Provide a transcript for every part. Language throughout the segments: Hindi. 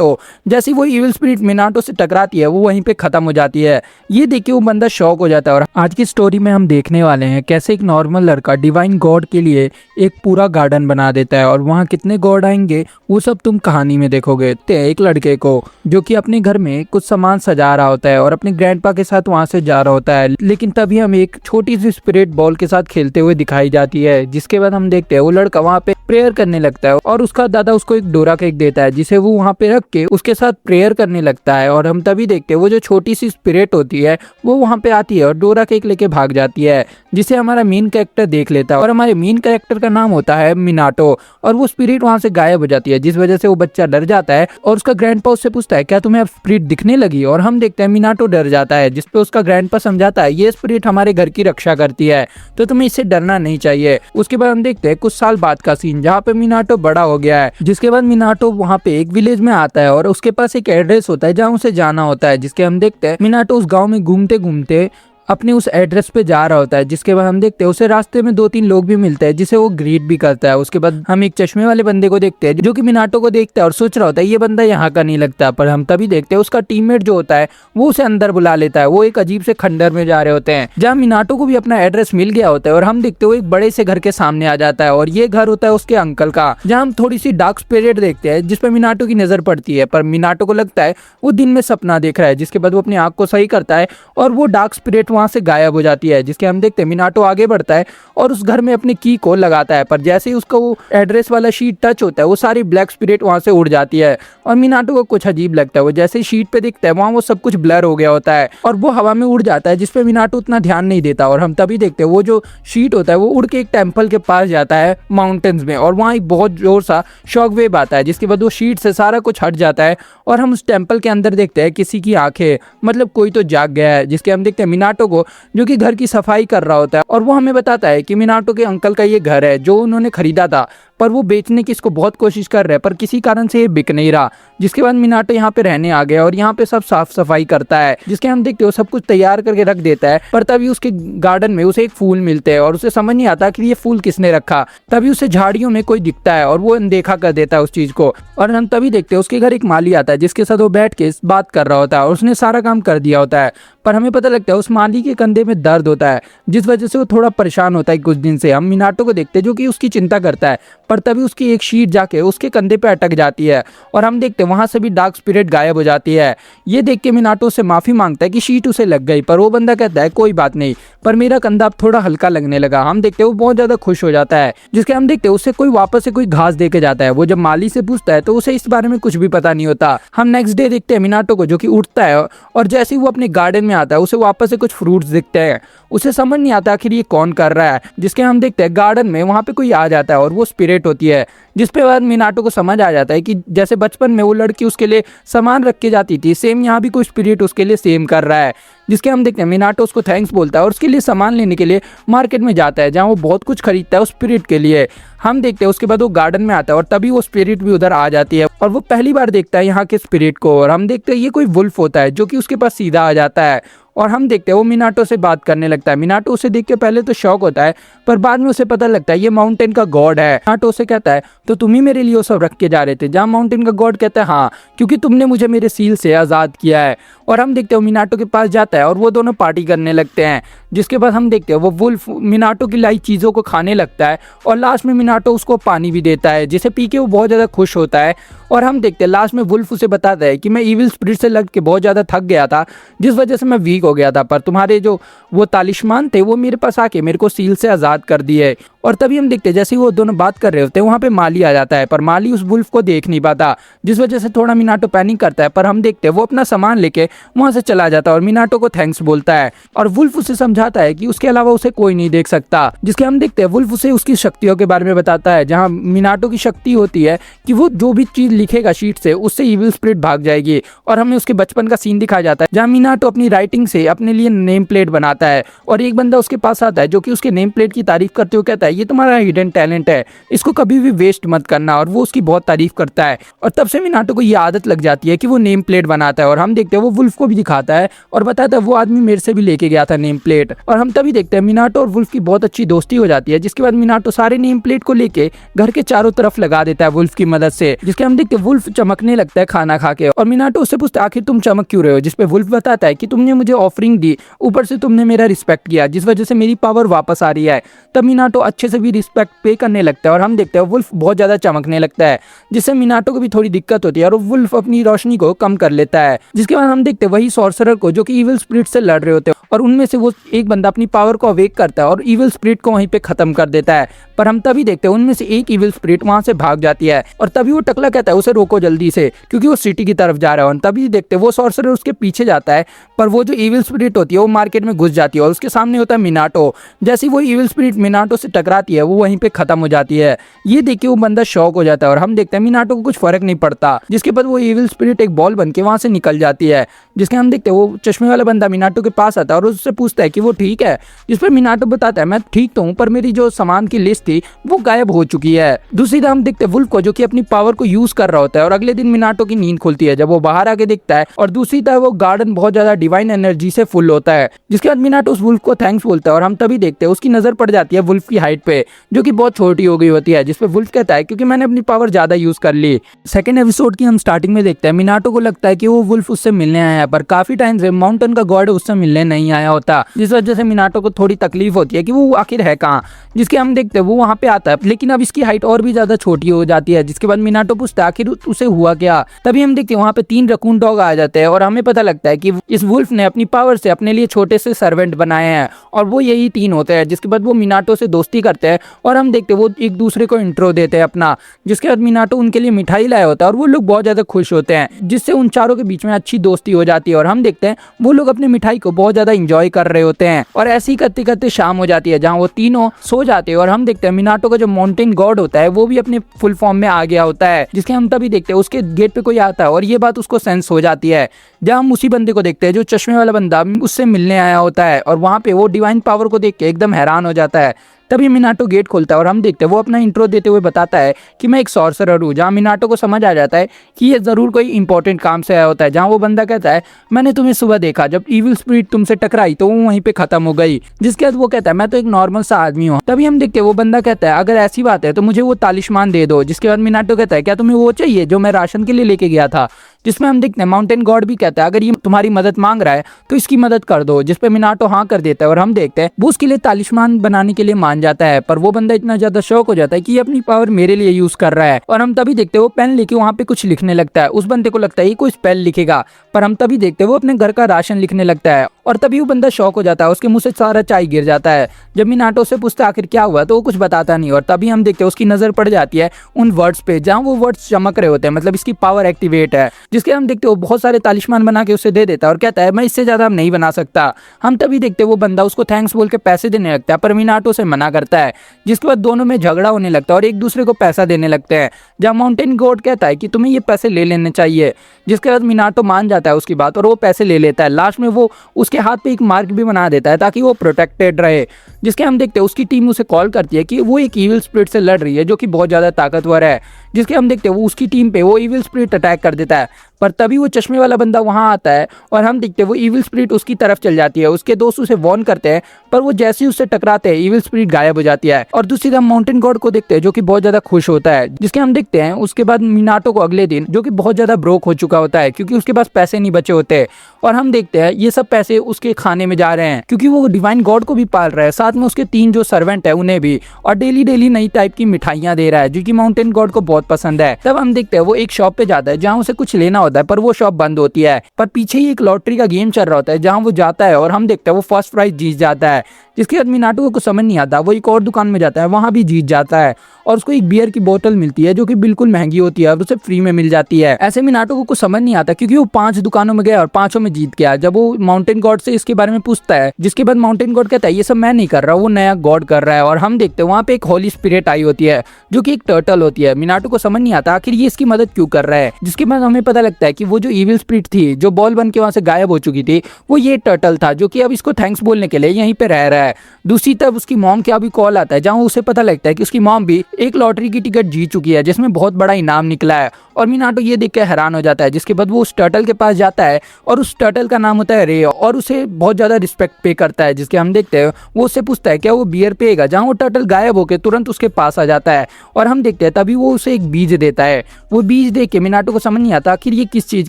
मिनाटो। जैसे वो इविल स्पिरिट मिनाटो से टकराती है वो वहीं पे खत्म हो जाती है। ये देख के वो बंदा शॉक हो जाता है। और आज की स्टोरी में हम देखने वाले हैं कैसे एक नॉर्मल लड़का डिवाइन गॉड के लिए एक पूरा गार्डन बना देता है, और वहाँ कितने गॉड आएंगे वो सब तुम कहानी में देखोगे। तो एक लड़के को जो कि अपने घर में कुछ सामान सजा रहा होता है और अपने ग्रैंडपा के साथ वहां से जा रहा होता है, लेकिन तभी हम एक छोटी सी स्पिरिट बॉल के साथ खेलते हुए दिखाई जाती है। जिसके बाद हम देखते हैं वो लड़का वहाँ पे प्रेयर करने लगता है और उसका दादा उसको एक डोरा केक देता है जिसे वो वहाँ पे रख के उसके साथ प्रेयर करने लगता है। और हम तभी देखते हैं वो जो छोटी सी स्पिरिट होती है वो वहाँ पे आती है और डोरा केक लेके भाग जाती है, जिसे हमारा मेन कैरेक्टर देख लेता है। और हमारे मेन कैरेक्टर का नाम होता है मिनाटो, और वो स्पिरिट वहाँ से गायब हो जाती है, जिस वजह से वो बच्चा डर जाता है और उसका ग्रैंडपा उससे पूछता है क्या तुम्हें अब स्पिरिट दिखने लगी। और हम देखते हैं मिनाटो डर जाता है, जिसपे उसका ग्रैंडपा समझाता है ये स्पिरिट हमारे घर की रक्षा करती है तो तुम्हें इससे डरना नहीं चाहिए। उसके बाद हम देखते हैं कुछ साल बाद का सीन जहाँ पे मिनाटो बड़ा हो गया है। जिसके बाद मिनाटो वहाँ पे एक विलेज में आता है और उसके पास एक एड्रेस होता है जहाँ उसे जाना होता है। जिसके हम देखते हैं मिनाटो उस गाँव में घूमते घूमते अपने उस एड्रेस पे जा रहा होता है। जिसके बाद हम देखते हैं उसे रास्ते में 2-3 लोग भी मिलते हैं जिसे वो ग्रीट भी करता है। उसके बाद हम एक चश्मे वाले बंदे को देखते हैं जो कि मिनाटो को देखता है और सोच रहा होता है ये बंदा यहाँ का नहीं लगता, पर हम तभी देखते हैं उसका टीममेट जो होता है वो उसे अंदर बुला लेता है। वो एक अजीब से खंडर में जा रहे होते हैं जहाँ मिनाटो को भी अपना एड्रेस मिल गया होता है। और हम देखते हैं वो एक बड़े से घर के सामने आ जाता है और ये घर होता है उसके अंकल का, जहाँ हम थोड़ी सी डार्क स्पिरिट देखते हैं जिसपे मिनाटो की नजर पड़ती है। पर मिनाटो को लगता है वो दिन में सपना देख रहा है। जिसके बाद वो अपनी आंख को सही करता है और वो डार्क स्पिरिट वहां से गायब हो जाती है। जिसके हम देखते हैं मिनाटो आगे बढ़ता है और उस घर में अपनी की को लगाता है, पर जैसे ही उसका वो एड्रेस वाला शीट टच होता है वो सारी ब्लैक स्पिरिट वहां से उड़ जाती है। और मिनाटो को कुछ अजीब लगता है, वो जैसे ही शीट पे दिखता है वहां वो सब कुछ ब्लर हो गया होता है और वो हवा में उड़ जाता है, जिसपे मिनाटो उतना ध्यान नहीं देता। और हम तभी देखते हैं वो जो शीट होता है वो उड़ के एक टेम्पल के पास जाता है माउंटेन्स में, और वहाँ एक बहुत जोर सा शॉक वेव आता है। जिसके बाद वो शीट से सारा कुछ हट जाता है और हम उस टेम्पल के अंदर देखते हैं किसी की आंखें, मतलब कोई तो जाग गया है। जिसके हम देखते हैं मिनाटो को जो कि घर की सफाई कर रहा होता है और वो हमें बताता है कि मिनाटो के अंकल का ये घर है जो उन्होंने खरीदा था, पर वो बेचने की इसको बहुत कोशिश कर रहे हैं पर किसी कारण से ये बिक नहीं रहा। जिसके बाद मिनाटो यहाँ पे रहने आ गया और यहाँ पे सब साफ सफाई करता है। जिसके हम देखते हो सब कुछ तैयार करके रख देता है, पर तभी उसके गार्डन में उसे एक फूल मिलते हैं और उसे समझ नहीं आता कि ये फूल किसने रखा। तभी उसे झाड़ियों में कोई दिखता है और वो अनदेखा कर देता है उस चीज को। और हम तभी देखते हैं उसके घर एक माली आता है जिसके साथ वो बैठ के बात कर रहा होता है और उसने सारा काम कर दिया होता है। पर हमें पता लगता है उस माली के कंधे में दर्द होता है, जिस वजह से वो थोड़ा परेशान होता है कुछ दिन से। हम मिनाटो को देखते हैं जो कि उसकी चिंता करता है, पर तभी उसकी एक शीट जाके उसके कंधे पे अटक जाती है और हम देखते हैं वहां से भी डार्क स्पिरिट गायब हो जाती है। ये देख के मिनाटो से माफी मांगता है कि शीट उसे लग गई, पर वो बंदा कहता है कोई बात नहीं, पर मेरा कंधा अब थोड़ा हल्का लगने लगा। हम देखते हैं वो बहुत ज्यादा खुश हो जाता है। जिसके हम देखते हैं उससे कोई वापस से कोई घास दे के जाता है। वो जब माली से पूछता है तो उसे इस बारे में कुछ भी पता नहीं होता। हम नेक्स्ट डे देखते हैं मिनाटो को जो कि उठता है और जैसे ही वो अपने गार्डन में आता है उसे वापस से कुछ फ्रूट्स दिखते हैं। उसे समझ नहीं आता आखिर ये कौन कर रहा है। जिसके हम देखते हैं गार्डन में वहां पे कोई आ जाता है और वो स्पिरिट होती है। जिसपे बाद मिनाटो को समझ आ जाता है कि जैसे बचपन में वो लड़की उसके लिए सामान रख के जाती थी, सेम यहाँ भी कोई स्पिरिट उसके लिए सेम कर रहा है। जिसके हम देखते हैं मिनाटो उसको थैंक्स बोलता है और उसके लिए सामान लेने के लिए मार्केट में जाता है जहाँ वो बहुत कुछ खरीदता है उस स्पिरिट के लिए। हम देखते हैं उसके बाद वो गार्डन में आता है और तभी वो स्पिरिट भी उधर आ जाती है और वो पहली बार देखता है यहाँ के स्पिरिट को। और हम देखते हैं ये कोई वुल्फ होता है जो कि उसके पास सीधा आ जाता है और हम देखते हैं वो मिनाटो से बात करने लगता है। मिनाटो उसे देख के पहले तो शॉक होता है, पर बाद में उसे पता लगता है ये माउंटेन का गॉड है। मिनाटो उसे कहता है तो तुम ही मेरे लिए वो सब रख के जा रहे थे, जहाँ माउंटेन का गॉड कहता है हाँ, क्योंकि तुमने मुझे मेरे सील से आजाद किया है। और हम देखते हैं मिनाटो के पास जाता है और वो दोनों पार्टी करने लगते हैं। जिसके बाद हम देखते हैं वो वुल्फ मिनाटो की लाई चीज़ों को खाने लगता है और लास्ट में मिनाटो उसको पानी भी देता है जिसे पी के वो बहुत ज़्यादा खुश होता है। और हम देखते हैं लास्ट में वुल्फ उसे बताता है कि मैं इविल स्पिरिट से लड़ के बहुत ज़्यादा थक गया था, जिस वजह से मैं वीक हो गया था, पर तुम्हारे जो वो तालिस्मान थे वो मेरे पास आके मेरे को सील से आज़ाद कर दिए। और तभी हम देखते हैं जैसे वो दोनों बात कर रहे होते हैं वहाँ पे माली आ जाता है, पर माली उस वुल्फ को देख नहीं पाता, जिस वजह से थोड़ा मिनाटो पैनिक करता है। पर हम देखते हैं वो अपना सामान लेके वहाँ से चला जाता है और मिनाटो को थैंक्स बोलता है और वुल्फ उसे समझाता है कि उसके अलावा उसे कोई नहीं देख सकता। जिसके हम देखते हैं वुल्फ उसे उसकी शक्तियों के बारे में बताता है, जहाँ मिनाटो की शक्ति होती है कि वो जो भी चीज लिखेगा शीट से उससे इविल स्पिरिट भाग जाएगी। और हमें उसके बचपन का सीन दिखाया जाता है जहाँ मिनाटो अपनी राइटिंग से अपने लिए नेम प्लेट बनाता है और एक बंदा उसके पास आता है जो कि उसके नेम प्लेट की तारीफ करते हुए कहता है है ये तुम्हारा हिडन टैलेंट है, इसको कभी भी वेस्ट मत करना। और वो उसकी बहुत तारीफ करता है और तब से मिनाटो को ये आदत लग जाती है कि वो नेम प्लेट बनाता है। और हम देखते हैं वो वुल्फ को भी दिखाता है और बताता है वो आदमी मेरे से भी लेके गया था नेम प्लेट। और हम तभी देखते हैं मिनाटो और वुल्फ की बहुत अच्छी दोस्ती हो जाती है, जिसके बाद मिनाटो सारे नेम प्लेट को लेके घर के चारों तरफ लगा देता है वुल्फ की मदद से, जिसके हम देखते हैं वुल्फ चमकने लगता है खाना खा के। और मिनाटो उससे पूछता है आखिर तुम चमक क्यों रहे हो, जिसपे वुल्फ बताता है कि तुमने मुझे ऑफरिंग दी, ऊपर से तुमने मेरा रिस्पेक्ट किया, जिस वजह से मेरी पावर वापस आ रही है। तब मिनाटो अच्छे से भी रिस्पेक्ट पे करने लगता है और हम देखते हैं वुल्फ बहुत ज्यादा चमकने लगता है, जिससे मिनाटो को भी थोड़ी दिक्कत होती है और वुल्फ अपनी रोशनी को कम कर लेता है। जिसके बाद हम देखते हैं वही सॉर्सरर को जो कि इविल स्पिरिट से लड़ रहे होते हैं और उनमें से वो एक बंदा अपनी पावर को अवेक करता है और इविल स्पिरिट को वहीं पे खत्म कर देता है। पर हम तभी देखते हैं उनमें से एक इविल स्पिरिट वहां से भाग जाती है और तभी वो टकला कहता है उसे रोको जल्दी से, क्योंकि वो सिटी की तरफ जा रहा है। और तभी देखते हैं वो सॉर्सरर उसके पीछे जाता है, पर वो जो इविल स्पिरिट होती है वो मार्केट में घुस जाती है और उसके सामने होता है मिनाटो। जैसे वो इविल स्पिरिट मिनाटो से टकराती है वो वहीं पे खत्म हो जाती है। ये देख के वो बंदा शॉक हो जाता है और हम देखते हैं मिनाटो को कुछ फर्क नहीं पड़ता। जिसके बाद वो इविल स्पिरिट एक बॉल बन के वहां से निकल जाती है, जिसके हम देखते हैं वो चश्मे वाला बंदा मिनाटो के पास आता है और उससे पूछता है कि वो ठीक है, जिस पर मिनाटो बताता है मैं ठीक तो हूँ, पर मेरी जो सामान की लिस्ट थी वो गायब हो चुकी है। दूसरी तरफ हम देखते हैं वुल्फ को जो कि अपनी पावर को यूज कर रहा होता है और अगले दिन मिनाटो की नींद खुलती है जब वो बाहर आके देखता है और दूसरी तरफ वो गार्डन बहुत ज्यादा डिवाइन एनर्जी से फुल होता है। जिसके बाद मिनाटो उस वुल्फ को थैंक्स बोलता है और हम तभी देखते हैं उसकी नजर पड़ जाती है वुल्फ की हाइट पे जो कि बहुत छोटी हो गई होती है, जिसपे वुल्फ कहता है क्योंकि मैंने अपनी पावर ज्यादा यूज कर ली। सेकंड एपिसोड की हम स्टार्टिंग में देखते हैं मिनाटो को लगता है कि वो वुल्फ उससे मिलने आया है, पर काफी टाइम से माउंटेन का गॉड उससे मिलने नहीं आया होता, जिस वजह से मिनाटो को थोड़ी तकलीफ होती है कि वो आखिर है कहाँ। जिसके हम देखते हैं वो वहाँ पे आता है, लेकिन अब इसकी हाइट और भी ज्यादा छोटी हो जाती है। जिसके बाद मिनाटो पूछता है आखिर उसे हुआ क्या। तभी हम देखते हैं वहाँ पे 3 रकून डॉग आ जाते हैं और हमें पता लगता है कि इस वुल्फ ने अपनी पावर से अपने लिए छोटे से सर्वेंट बनाए हैं और वो यही 3 होते हैं। जिसके बाद वो मिनाटो से दोस्ती करते हैं और हम देखते हैं वो एक दूसरे को इंट्रो देते हैं अपना। जिसके बाद मिनाटो उनके लिए मिठाई लाया होता है और वो लोग बहुत ज्यादा खुश होते हैं, जिससे उन चारों के बीच में अच्छी दोस्ती हो जाती है। और हम देखते हैं वो लोग अपने मिठाई को बहुत ज्यादा इंजॉय कर रहे होते हैं और ऐसे ही करते करते शाम हो जाती है जहाँ वो तीनों सो जाते हैं। और हम देखते हैं मिनाटो का जो माउंटेन गॉड होता है वो भी अपने फुल फॉर्म में आ गया होता है, जिसके हम तभी देखते हैं उसके गेट पे कोई आता है और ये बात उसको सेंस हो जाती है। जब हम उसी बंदे को देखते हैं जो चश्मे वाला बंदा उससे मिलने आया होता है और वहाँ पे वो डिवाइन पावर को देख के एकदम हैरान हो जाता है। तभी मिनाटो गेट खोलता है और हम देखते हैं वो अपना इंट्रो देते हुए बताता है कि मैं एक सॉर्सरर हूँ, जहाँ मिनाटो को समझ आ जाता है कि ये जरूर कोई इंपॉर्टेंट काम से आया होता है। जहाँ वो बंदा कहता है मैंने तुम्हें सुबह देखा जब इविल स्पिरिट तुमसे टकराई तो वो वहीं पे खत्म हो गई। जिसके बाद वो कहता है मैं तो एक नॉर्मल सा आदमी हूँ। तभी हम देखते हैं वो बंदा कहता है अगर ऐसी बात है तो मुझे वो तालिस्मान दे दो। जिसके बाद मिनाटो कहता है क्या तुम्हें वो चाहिए जो मैं राशन के लिए लेके गया था। जिसमें हम देखते हैं माउंटेन गॉड भी कहता है अगर ये तुम्हारी मदद मांग रहा है तो इसकी मदद कर दो। जिसपे मिनाटो हाँ कर देता है और हम देखते हैं वो उसके लिए तालिस्मान बनाने के लिए मान जाता है, पर वो बंदा इतना ज्यादा शौक हो जाता है कि ये अपनी पावर मेरे लिए यूज कर रहा है। और हम तभी देखते हैं वो पेन लेके वहाँ पे कुछ लिखने लगता है। उस बंदे को लगता है ये कोई स्पेल लिखेगा, पर हम तभी देखते हैं वो अपने घर का राशन लिखने लगता है और तभी वो बंदा शौक हो जाता है, उसके मुंह से सारा चाय गिर जाता है। जब मिनाटो से पूछता है आखिर क्या हुआ तो वो कुछ बताता नहीं और तभी हम देखते हैं उसकी नजर पड़ जाती है उन वर्ड्स पे जहाँ वो वर्ड्स चमक रहे होते हैं, मतलब इसकी पावर एक्टिवेट है। जिसके हम देखते हैं वो बहुत सारे तालिस्मान बना के उसे दे देता है और कहता है मैं इससे ज्यादा अब नहीं बना सकता। हम तभी देखते हैं वो बंदा उसको थैंक्स बोल के पैसे देने लगता है, पर मिनाटो से मना करता है। जिसके बाद दोनों में झगड़ा होने लगता है और एक दूसरे को पैसा देने लगते हैं, जहाँ माउंटेन गॉड कहता है कि तुम्हें ये पैसे ले लेने चाहिए। जिसके बाद मिनाटो मान जाता है उसकी बात और वो पैसे ले लेता है। लास्ट में वो उसके हाथ पे एक मार्क भी बना देता है ताकि वो प्रोटेक्टेड रहे। जिसके हम देखते हैं उसकी टीम उसे कॉल करती है कि वो एक इविल स्पिरिट से लड़ रही है जो कि बहुत ज्यादा ताकतवर है। जिसके हम देखते हैं वो उसकी टीम पे वो इविल स्पिरिट अटैक कर देता है, पर तभी वो चश्मे वाला बंदा वहां आता है और हम देखते हैं वो इविल स्पिरिट उसकी तरफ चल जाती है। उसके दोस्त उसे वॉर्न करते हैं, पर वो जैसे ही उससे टकराते हैं इविल स्पिरिट गायब हो जाती है। और दूसरी तरफ माउंटेन गॉड को देखते हैं जो कि बहुत ज्यादा खुश होता है। जिसके हम देखते हैं उसके बाद मिनाटो को अगले दिन जो कि बहुत ज्यादा ब्रोक हो चुका होता है क्योंकि उसके पास पैसे नहीं बचे होते और हम देखते हैं ये सब पैसे उसके खाने में जा रहे हैं क्योंकि वो डिवाइन गॉड को भी पाल रहा है, साथ में उसके 3 जो सर्वेंट है उन्हें भी, और डेली डेली नई टाइप की मिठाइयां दे रहा है जो कि माउंटेन गॉड को बहुत पसंद है। तब हम देखते हैं वो एक शॉप पे जाता है जहाँ उसे कुछ लेना होता है, पर वो शॉप बंद होती है। पर पीछे ही एक लॉटरी का गेम चल रहा होता है जहाँ वो जाता है और हम देखते हैं वो फर्स्ट प्राइज जीत जाता है। जिसके बाद मिनाटो को कुछ समझ नहीं आता, वो एक और दुकान में जाता है, वहां भी जीत जाता है और उसको एक बियर की बोतल मिलती है जो कि बिल्कुल महंगी होती है और उसे फ्री में मिल जाती है। ऐसे मिनाटो को कुछ समझ नहीं आता क्योंकि वो 5 दुकानों में गया और 5 में जीत गया। जब वो माउंटेन गॉड से इसके बारे में पूछता है, जिसके बाद माउंटेन गॉड कहता है ये सब मैं नहीं कर रहा, वो नया गॉड कर रहा है। और हम देखते हैं वहाँ पे एक होली स्पिरिट आई होती है जो कि एक टर्टल होती है। मिनाटो को समझ नहीं आता आखिर ये इसकी मदद क्यों कर रहा है। जिसके बाद हमें पता लगता है कि वो जो इविल स्पिरिट थी जो बॉल बन के वहां से गायब हो चुकी थी वो ये टर्टल था जो कि अब इसको थैंक्स बोलने के लिए यहीं पे रह रहा है। है। दूसरी तरफ उसकी मॉम का भी कॉल आता है, जहाँ उसे पता लगता है कि उसकी मॉम भी एक लॉटरी की टिकट जीत चुकी है जिसमें बहुत बड़ा इनाम निकला है। और मिनाटो ये देख कर हैरान हो जाता है, जिसके बाद वो उस टर्टल के पास जाता है और उस टर्टल का नाम होता है रे, और उसे बहुत ज्यादा रिस्पेक्ट पे करता है। जिसके हम देखते हैं वो उससे पूछता है क्या वो बियर पिएगा, जहाँ वो टर्टल गायब होकर तुरंत उसके पास आ जाता है। और हम देखते हैं तभी वो उसे एक बीज देता है। वो बीज देख के मिनाटो को समझ नहीं आता आखिर ये किस चीज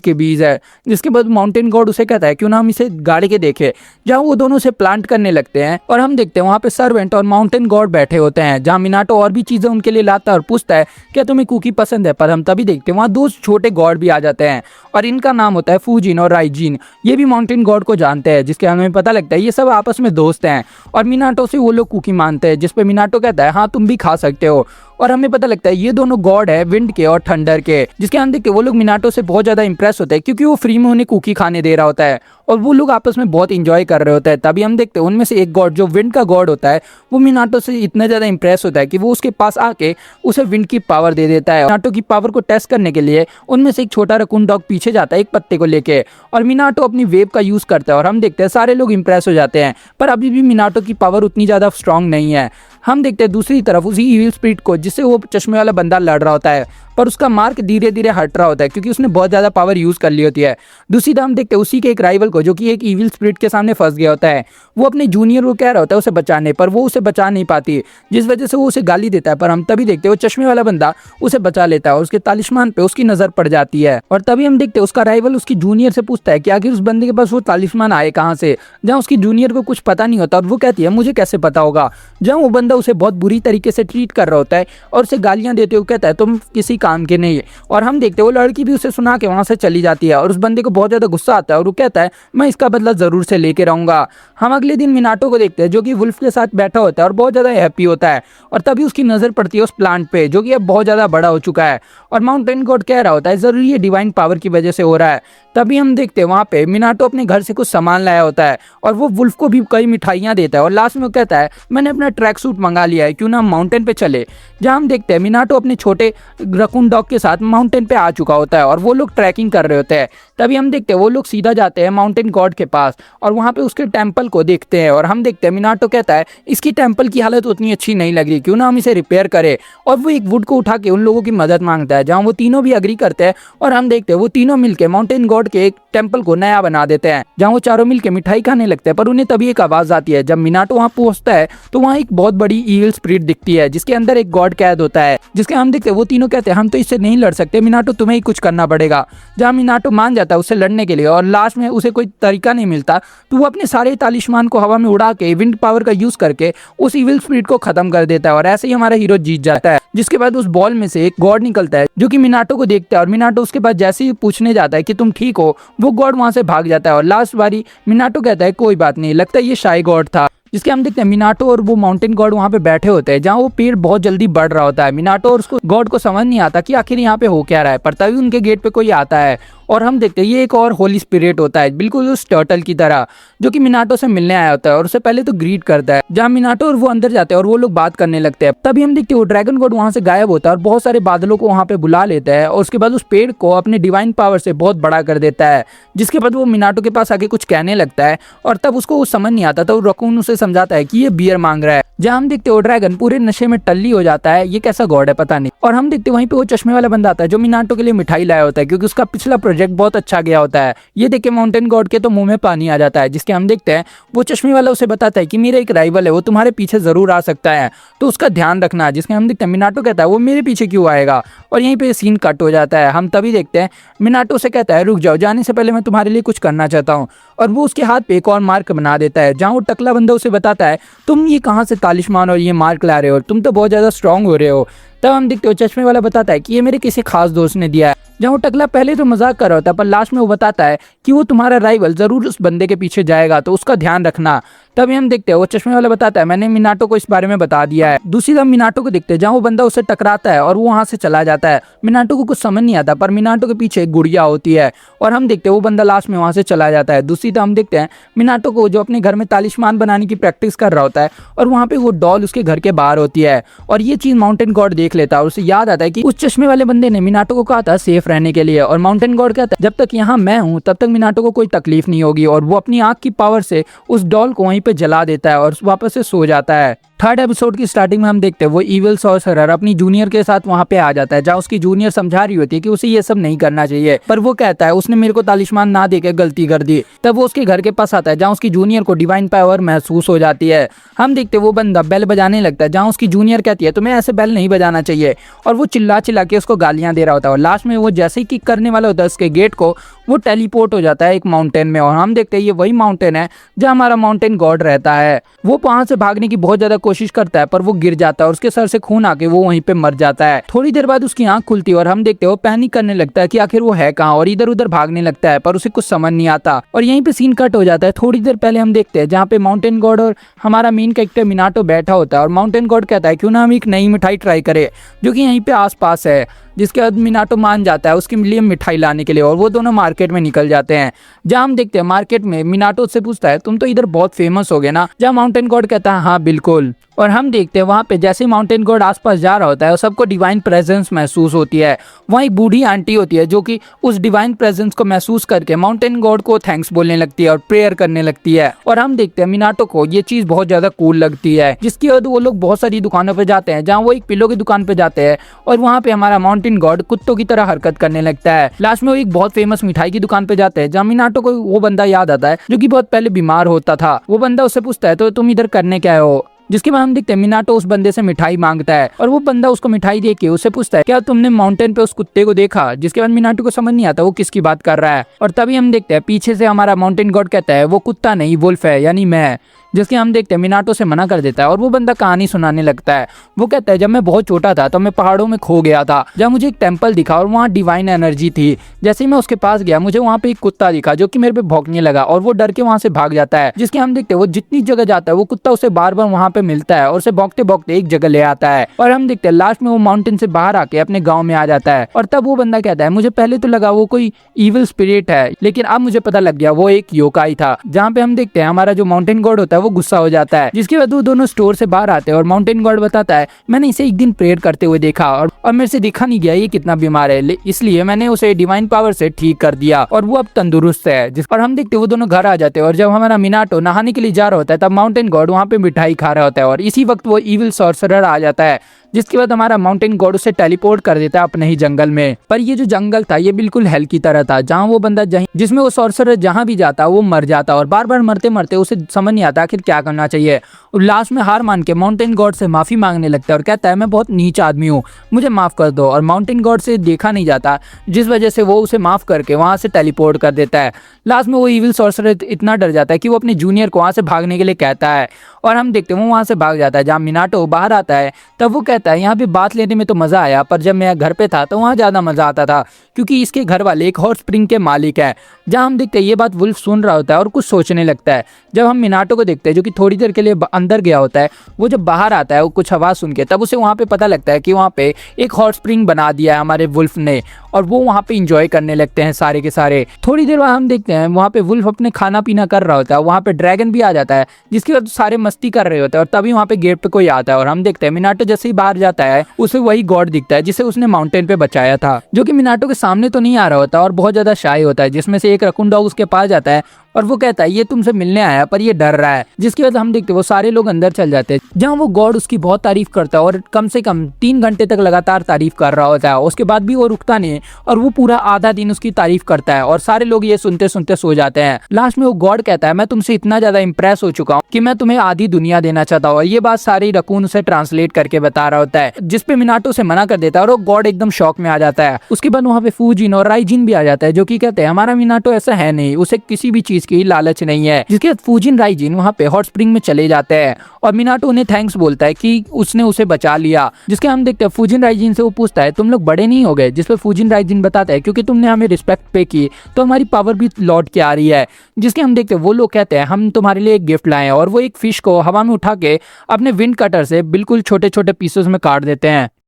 के बीज है। जिसके बाद माउंटेन गॉड उसे कहता है क्यों ना हम इसे गाड़ी के देखे, जहाँ वो दोनों से प्लांट करने लगते हैं। और हम देखते हैं वहाँ पे सर्वेंट और माउंटेन गॉड बैठे होते हैं, जहाँ मिनाटो और भी चीजें उनके लिए लाता है और पूछता है क्या तुम्हें कुकी पसंद है। पर हम तभी देखते हैं वहाँ दो छोटे गॉड भी आ जाते हैं और इनका नाम होता है फूजिन और राइजिन। ये भी माउंटेन गॉड को जानते हैं, जिसके हमें पता लगता है ये सब आपस में दोस्त हैं। और मिनाटो से वो लोग कुकी मांगते हैं, जिसपे मिनाटो कहता है हाँ तुम भी खा सकते हो। और हमें पता लगता है ये दोनों गॉड है विंड के और थंडर के, जिसके हम देखते हैं वो लोग मिनाटो से बहुत ज्यादा इंप्रेस होते हैं क्योंकि वो फ्री में उन्हें कुकी खाने दे रहा होता है और वो लोग आपस में बहुत इंजॉय कर रहे होते हैं। तभी हम देखते हैं उनमें से एक गॉड जो विंड का गॉड होता है वो मिनाटो से इतना ज्यादा इंप्रेस होता है कि वो उसके पास आके उसे विंड की पावर दे देता है। मिनाटो की पावर को टेस्ट करने के लिए उनमें से एक छोटा रकून डॉग पीछे जाता है एक पत्ते को लेके, और मिनाटो अपनी वेव का यूज करता है और हम देखते हैं सारे लोग इंप्रेस हो जाते हैं। पर अभी भी मिनाटो की पावर उतनी ज्यादा स्ट्रांग नहीं है। हम देखते हैं दूसरी तरफ उसी इविल स्पिरिट को जिससे वो चश्मे वाला बंदा लड़ रहा होता है, पर उसका मार्क धीरे धीरे हट रहा होता है क्योंकि उसने बहुत ज्यादा पावर यूज कर ली होती है। दूसरी तरफ हम देखते हैं उसी के एक राइवल को जो कि एक इविल स्पिरिट के सामने फंस गया होता है। वो अपने जूनियर को कह रहा होता है उसे बचाने, पर वो उसे बचा नहीं पाती, जिस वजह से वो उसे गाली देता है। पर हम तभी देखते हैं वो चश्मे वाला बंदा उसे बचा लेता है और उसके तालिस्मान पे उसकी नजर पड़ जाती है। और तभी हम देखते हैं उसका राइवल उसकी जूनियर से पूछता है कि आखिर उस बंदे के पास वो तालिस्मान आए कहाँ से, जहाँ उसकी जूनियर को कुछ पता नहीं होता और वो कहती है मुझे कैसे पता होगा। जहाँ वो बंदा उसे बहुत बुरी तरीके से ट्रीट कर रहा होता है और उसे गालियां देते हुए कहता है तुम किसी काम के नहीं। और हम देखते हैं वो लड़की भी उसे सुना के वहां से चली जाती है और उस बंदे को बहुत ज्यादा गुस्सा आता है और वो कहता है मैं इसका बदला जरूर से लेके रहूंगा। हम अगले दिन मिनाटो को देखते हैं जो कि वुल्फ के साथ बैठा होता है और बहुत ज्यादा हैप्पी होता है। और तभी उसकी नजर पड़ती है उस प्लांट पे जो कि अब बहुत ज्यादा बड़ा हो चुका है और माउंटेन गॉड कह रहा होता है जरूर ये डिवाइन पावर की वजह से हो रहा है। तभी हम देखते हैं वहां पे मिनाटो अपने घर से कुछ सामान लाया होता है और वो वुल्फ को भी कई मिठाइयां देता है और लास्ट में वो कहता है मैंने अपना ट्रैक सूट मंगा लिया है, क्यों ना हम माउंटेन पे चले। जहां हम देखते हैं मिनाटो अपने छोटे रकून डॉग के साथ माउंटेन पे आ चुका होता है और वो लोग ट्रैकिंग कर रहे होते हैं। तभी हम देखते हैं वो लोग सीधा जाते हैं माउंटेन गॉड के पास और वहां पे उसके टेम्पल को देखते हैं। और हम देखते हैं मिनाटो कहता है इसकी टेम्पल की हालत उतनी अच्छी नहीं लग रही, क्यों ना हम इसे रिपेयर करें। और वो एक वुड को उठा के उन लोगों की मदद मांगता है, जहाँ वो तीनों भी अग्री करते हैं। और हम देखते हैं वो तीनों मिलके माउंटेन गॉड के एक टेम्पल को नया बना देते हैं, जहाँ वो चारों मिलके मिठाई खाने लगते हैं। पर उन्हें तभी एक आवाज आती है। जब मिनाटो वहां पहुंचता है तो वहाँ एक बहुत बड़ी ईविल स्पिरिट दिखती है जिसके अंदर एक गॉड कैद होता है, जिसके हम देखते हैं वो तीनों कहते हैं हम तो इससे नहीं लड़ सकते मिनाटो, तुम्हें ही कुछ करना पड़ेगा। जहाँ मिनाटो मान जाता है उससे लड़ने के लिए और लास्ट में उसे कोई तरीका नहीं मिलता तो वो अपने सारे तालिस्मान को हवा में उड़ा के विंड पावर का यूज करके उस इविल स्पिरिट को खत्म कर देता है और ऐसे ही हमारा हीरो जीत जाता है। जिसके बाद उस बॉल में से एक गॉड निकलता है जो कि मिनाटो को देखता है और मिनाटो उसके पास जैसे ही पूछने जाता है कि तुम ठीक हो, वो गॉड वहां से भाग जाता है। और लास्ट बारी मिनाटो कहता है कोई बात नहीं, लगता है ये शाई गॉड था। जिसके हम देखते हैं मिनाटो और वो माउंटेन गॉड वहां पे बैठे होते हैं, जहाँ वो पेड़ बहुत जल्दी बढ़ रहा होता है। मिनाटो और उसको गॉड को समझ नहीं आता कि आखिर यहाँ पे हो क्या रहा है, पर तभी उनके गेट पे कोई आता है और हम देखते हैं ये एक और होली स्पिरिट होता है बिल्कुल उस टर्टल की तरह, जो कि मिनाटो से मिलने आया होता है और उसे पहले तो ग्रीट करता है। जहाँ मिनाटो और वो अंदर जाते हैं और वो लोग बात करने लगते हैं। तभी हम देखते हैं वो ड्रैगन गॉड वहां से गायब होता है और बहुत सारे बादलों को वहां पे बुला लेता है और उसके बाद उस पेड़ को अपने डिवाइन पावर से बहुत बड़ा कर देता है। जिसके बाद वो मिनाटो के पास आके कुछ कहने लगता है और तब उसको वो समझ नहीं आता, तो रकून उसे समझाता है कि ये बियर मांग रहा है। जहाँ हम देखते हो ड्रैगन पूरे नशे में टल्ली हो जाता है, ये कैसा गॉड है पता नहीं। और हम देखते वहीं पे वो चश्मे वाला बंदा आता है जो मिनाटो के लिए मिठाई लाया होता है क्योंकि उसका पिछला प्रोजेक्ट बहुत अच्छा गया होता है। ये देख के माउंटेन गॉड के तो मुंह में पानी आ जाता है। जिसके हम देखते हैं वो चश्मे वाला उसे बताता है कि मेरा एक राइवल है, वो तुम्हारे पीछे जरूर आ सकता है, तो उसका ध्यान रखना। जिसके हम देखते हैं मिनाटो कहता है वो मेरे पीछे क्यों आएगा, और यहीं पे सीन कट हो जाता है। हम तभी देखते हैं मिनाटो से कहता है रुक जाओ, जाने से पहले मैं तुम्हारे लिए कुछ करना चाहता हूँ। और वो उसके हाथ पे एक और मार्क बना देता है, जहाँ वो टकला बंदा उसे बताता है तुम ये कहाँ से तालिस्मान और ये मार्क ला रहे हो, तुम तो बहुत ज्यादा स्ट्रांग हो रहे हो। तब हम देखते हो चश्मे वाला बताता है कि ये मेरे किसी खास दोस्त ने दिया है। जहाँ वो टकला पहले तो मजाक कर रहा होता है, पर लास्ट में वो बताता है कि वो तुम्हारा राइवल जरूर उस बंदे के पीछे जाएगा, तो उसका ध्यान रखना। तभी हम देखते हैं वो चश्मे वाला बताता है मैंने मिनाटो को इस बारे में बता दिया है। दूसरी तरफ मिनाटो को देखते हैं जहाँ वो बंदा उससे टकराता है और वो वहां से चला जाता है। मिनाटो को कुछ समझ नहीं आता, पर मिनाटो के पीछे एक गुड़िया होती है और हम देखते हैं वो बंदा लास्ट में वहां से चला जाता है। दूसरी तरफ हम देखते हैं मिनाटो को जो अपने घर में तालिस्मान बनाने की प्रैक्टिस कर रहा होता है और वहां पे वो डॉल उसके घर के बाहर होती है और ये चीज माउंटेन गॉड देख लेता है और उसे याद आता है कि उस चश्मे वाले बंदे ने मिनाटो को कहा था सेफ रहने के लिए। और माउंटेन गॉड कहता है जब तक यहाँ मैं हूँ तब तक मिनाटो को कोई तकलीफ नहीं होगी, और वो अपनी आंख की पावर से उस डॉल को वहीं पे जला देता है और वापस से सो जाता है। थर्ड एपिसोड की स्टार्टिंग में हम देखते हैं वो इविल सॉर्सरर अपनी जूनियर के साथ वहाँ पे आ जाता है, जहाँ उसकी जूनियर समझा रही होती है कि उसे ये सब नहीं करना चाहिए, पर वो कहता है उसने मेरे को तालिस्मान ना देके गलती कर दी। तब वो उसके घर के पास आता है जहाँ उसकी जूनियर को डिवाइन पावर महसूस हो जाती है। हम देखते हैं वो बंदा बेल बजाने लगता है, जहाँ उसकी जूनियर कहती है तुम्हें ऐसे बेल नहीं बजाना चाहिए, और वो चिल्ला चिल्ला के उसको गालियां दे रहा होता है। और लास्ट में वो जैसे ही किक करने वाला होता है उसके गेट को, वो टेलीपोर्ट हो जाता है एक माउंटेन में। और हम देखते हैं ये वही माउंटेन है जहाँ हमारा माउंटेन गॉड रहता है। वो वहां से भागने की बहुत ज्यादा कोशिश करता है, पर वो गिर जाता है और उसके सर से खून आके वो वहीं पे मर जाता है। थोड़ी देर बाद उसकी आंख खुलती है और हम देखते हैं वो पैनिक करने लगता है कि आखिर वो है कहाँ, और इधर उधर भागने लगता है, पर उसे कुछ समझ नहीं आता। और यहीं पे सीन कट हो जाता है। थोड़ी देर पहले हम देखते हैं जहाँ पे माउंटेन गॉड और हमारा मेन कैरेक्टर मिनाटो बैठा होता है, और माउंटेन गॉड कहता है क्यों ना हम एक नई मिठाई ट्राई करें जो कि यहीं पे आसपास है, जिसके बाद मिनाटो मान जाता है उसके लिए मिठाई लाने के लिए, और वो दोनों मार्केट में निकल जाते हैं। जहाँ हम देखते हैं मार्केट में मिनाटो से पूछता है तुम तो इधर बहुत फेमस हो गए ना, जहाँ माउंटेन गॉड कहता है हाँ बिल्कुल। और हम देखते हैं वहाँ पे जैसे माउंटेन गॉड आसपास जा रहा होता है और सबको डिवाइन प्रेजेंस महसूस होती है। वहाँ एक बूढ़ी आंटी होती है जो कि उस डिवाइन प्रेजेंस को महसूस करके माउंटेन गॉड को थैंक्स बोलने लगती है और प्रेयर करने लगती है। और हम देखते हैं मिनाटो को ये चीज बहुत ज्यादा कूल लगती है, जिसके बाद वो लोग बहुत सारी दुकानों पे जाते हैं, जहाँ वो एक पिलो की दुकान पे जाते हैं और वहाँ पे हमारा माउंटेन गॉड कुत्तों की तरह हरकत करने लगता है। लास्ट में वो एक बहुत फेमस मिठाई की दुकान पे जाते हैं, जहाँ मिनाटो को वो बंदा याद आता है जो कि बहुत पहले बीमार होता था। वो बंदा उससे पूछता है तो तुम इधर करने क्या हो, जिसके बाद हम देखते हैं मिनाटो उस बंदे से मिठाई मांगता है, और वो बंदा उसको मिठाई दे के उससे पूछता है क्या तुमने माउंटेन पे उस कुत्ते को देखा, जिसके बाद मिनाटो को समझ नहीं आता वो किसकी बात कर रहा है। और तभी हम देखते हैं पीछे से हमारा माउंटेन गॉड कहता है वो कुत्ता नहीं वुल्फ है, यानी मैं, जिसके हम देखते हैं मिनाटो से मना कर देता है। और वो बंदा कहानी सुनाने लगता है। वो कहता है जब मैं बहुत छोटा था तो मैं पहाड़ों में खो गया था, जब मुझे एक टेंपल दिखा और वहाँ डिवाइन एनर्जी थी। जैसे ही मैं उसके पास गया मुझे वहाँ पे एक कुत्ता दिखा जो कि मेरे पे भौंकने लगा, और वो डर के वहाँ से भाग जाता है। जिसके हम देखते हैं वो जितनी जगह जाता है वो कुत्ता उसे बार बार वहाँ पे मिलता है और उसे भौंकते भौंकते एक जगह ले आता है। और हम देखते हैं लास्ट में वो माउंटेन से बाहर आके अपने गाँव में आ जाता है। और तब वो बंदा कहता है मुझे पहले तो लगा वो कोई इविल स्पिरिट है, लेकिन अब मुझे पता लग गया वो एक योकाई था। जहाँ पे हम देखते हैं हमारा जो माउंटेन गॉड होता है वो गुस्सा हो जाता है। जिसके बाद वो दोनों स्टोर से बाहर आते हैं और माउंटेन गॉड बताता है मैंने इसे एक दिन प्रेयर करते हुए देखा और मेरे से देखा नहीं गया ये कितना बीमार है, इसलिए मैंने उसे डिवाइन पावर से ठीक कर दिया और वो अब तंदुरुस्त है। और हम देखते हैं वो दोनों घर आ जाते हैं, और जब हमारा मिनाटो नहाने के लिए जा रहा होता है तब माउंटेन गॉड वहाँ पे मिठाई खा रहा होता है, और इसी वक्त वो इविल सॉर्सरर आ जाता है। जिसके बाद हमारा माउंटेन गॉड उसे टेलीपोर्ट कर देता है अपने ही जंगल में। पर ये जो जंगल था ये बिल्कुल हेल की तरह था, जहाँ वो बंदा जिसमें वो सॉर्सरर जहाँ भी जाता वो मर जाता, और बार बार मरते मरते उसे समझ नहीं आता आखिर क्या करना चाहिए। और लास्ट में हार मान के माउंटेन गॉड से माफी मांगने लगता है और कहता है मैं बहुत नीच आदमी हूँ, मुझे माफ कर दो। और माउंटेन गॉड से देखा नहीं जाता, जिस वजह से वो उसे माफ करके वहां से टेलीपोर्ट कर देता है। लास्ट में वो इविल सॉर्सरर इतना डर जाता है कि वो अपने जूनियर को वहां से भागने के लिए कहता है, और हम देखते हैं वो वहां से भाग जाता है। जहाँ मिनाटो बाहर आता है तब वो कहता है यहाँ पे बात लेने में तो मजा आया, पर जब मैं घर पे था तो वहाँ ज्यादा मजा आता था, क्योंकि इसके घर वाले एक हॉट स्प्रिंग के मालिक है। जहाँ हम देखते हैं ये बात वुल्फ सुन रहा होता है और कुछ सोचने लगता है। जब हम मिनाटो को देखते हैं जो कि थोड़ी देर के लिए अंदर गया होता है, वो जब बाहर आता है वो कुछ आवाज सुन के, तब उसे वहाँ पे पता लगता है कि वहाँ पे एक हॉट स्प्रिंग बना दिया है हमारे वुल्फ ने, और वो वहाँ पे इंजॉय करने लगते हैं सारे के सारे। थोड़ी देर बाद हम देखते हैं वहाँ पे वुल्फ अपने खाना पीना कर रहा होता है, वहाँ पे ड्रैगन भी आ जाता है, जिसके बाद सारे मस्ती कर रहे होते हैं। और तभी वहाँ पे गेट पे कोई आता है, और हम देखते हैं मिनाटो जैसे ही बाहर जाता है उसे वही गॉड दिखता है जिसे उसने माउंटेन पे बचाया था, जो कि मिनाटो के सामने तो नहीं आ रहा होता और बहुत ज्यादा शाय होता है। जिसमें से एक रकून डॉग उसके पास जाता है और वो कहता है ये तुमसे मिलने आया पर ये डर रहा है। जिसके बाद हम देखते हैं वो सारे लोग अंदर चल जाते हैं, जहाँ वो गॉड उसकी बहुत तारीफ करता है और कम से कम 3 घंटे तक लगातार तारीफ कर रहा होता है। उसके बाद भी वो रुकता नहीं है और वो पूरा आधा दिन उसकी तारीफ करता है, और सारे लोग ये सुनते सुनते सो जाते हैं। लास्ट में वो गॉड कहता है मैं तुमसे इतना ज्यादा इंप्रेस हो चुका हूँ कि मैं तुम्हें आधी दुनिया देना चाहता हूँ। ये बात सारी रकून उसे ट्रांसलेट करके बता रहा होता है, जिसपे मिनाटो से मना कर देता है और वो गॉड एकदम शॉक में आ जाता है। उसके बाद वहाँ पे फूजिन और राइजिन भी आ जाता है, जो कि कहते हैं हमारा मिनाटो ऐसा है नहीं, उसे किसी भी चीज की लालच नहीं है। जिसके बाद फूजिन राइजिन वहाँ पे हॉट स्प्रिंग में चले जाते हैं और मिनाटो उन्हें थैंक्स बोलता है कि उसने उसे बचा लिया। जिसके हम देखते हैं फूजिन राइजिन से वो पूछता है तुम लोग बड़े नहीं हो गए, जिसपे फूजिन राइजिन बताता है क्योंकि तुमने हमें रिस्पेक्ट पे की तो हमारी पावर भी लौट के आ रही है। जिसके हम देखते हैं वो लोग कहते हैं हम तुम्हारे लिए एक गिफ्ट लाए हैं, और वो एक फिश को हवा में उठा के अपने विंड कटर से बिल्कुल छोटे छोटे पीसेस में काट देते हैं।